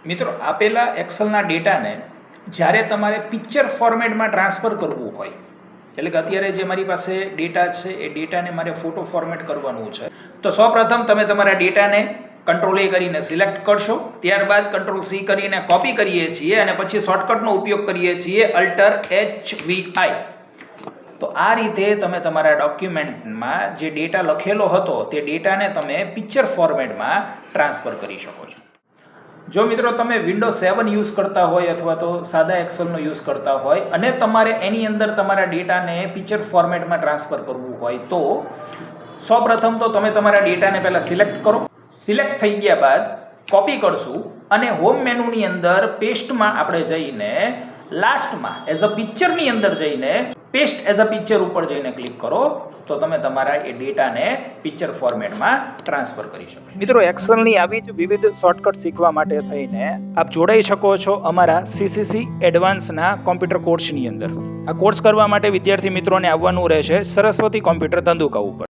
મિત્રો, આપેલા એક્સેલના ડેટાને જ્યારે તમારે પિક્ચર ફોર્મેટમાં ટ્રાન્સફર કરવું હોય, એટલે કે અત્યારે જે મારી પાસે ડેટા છે એ ડેટાને મારે ફોટો ફોર્મેટ કરવાનું છે, તો સૌપ્રથમ તમે તમારા ડેટાને કંટ્રોલ A કરીને સિલેક્ટ કરશો, ત્યારબાદ કંટ્રોલ C કરીને કોપી કરીએ છીએ અને પછી શોર્ટકટનો ઉપયોગ કરીએ છીએ Alt+HVI. તો આ રીતે તમે તમારા ડોક્યુમેન્ટમાં જે ડેટા લખેલો હતો તે ડેટાને તમે પિક્ચર ફોર્મેટમાં ટ્રાન્સફર કરી શકો છો. જો મિત્રો તમે વિન્ડોઝ 7 યુઝ કરતા હોય અથવા તો સાદા એક્સેલનો યુઝ કરતા હોય અને તમારે એની અંદર તમારા ડેટાને પિક્ચર ફોર્મેટમાં ટ્રાન્સફર કરવું હોય તો સૌપ્રથમ તો તમે તમારા ડેટાને પહેલાં સિલેક્ટ કરો. સિલેક્ટ થઈ ગયા બાદ કોપી કરશું અને હોમ મેનુની અંદર પેસ્ટમાં આપણે જઈને લાસ્ટમાં એઝ અ પિક્ચરની અંદર જઈને પેસ્ટ એઝ અ પિક્ચર ઉપર જઈને ક્લિક કરો તો તમે તમારા એ ડેટાને પિક્ચર ફોર્મેટમાં ટ્રાન્સફર કરી શકો. મિત્રો, એક્સેલની આવી જ વિવિધ શોર્ટકટ શીખવા માટે થઈને આપ જોડાઈ શકો છો અમારા CCC એડવાન્સના કોમ્પ્યુટર કોર્સની અંદર. આ કોર્સ કરવા માટે વિદ્યાર્થી મિત્રોને આવવાનું રહેશે સરસ્વતી કોમ્પ્યુટર ધંધુકા ઉપર.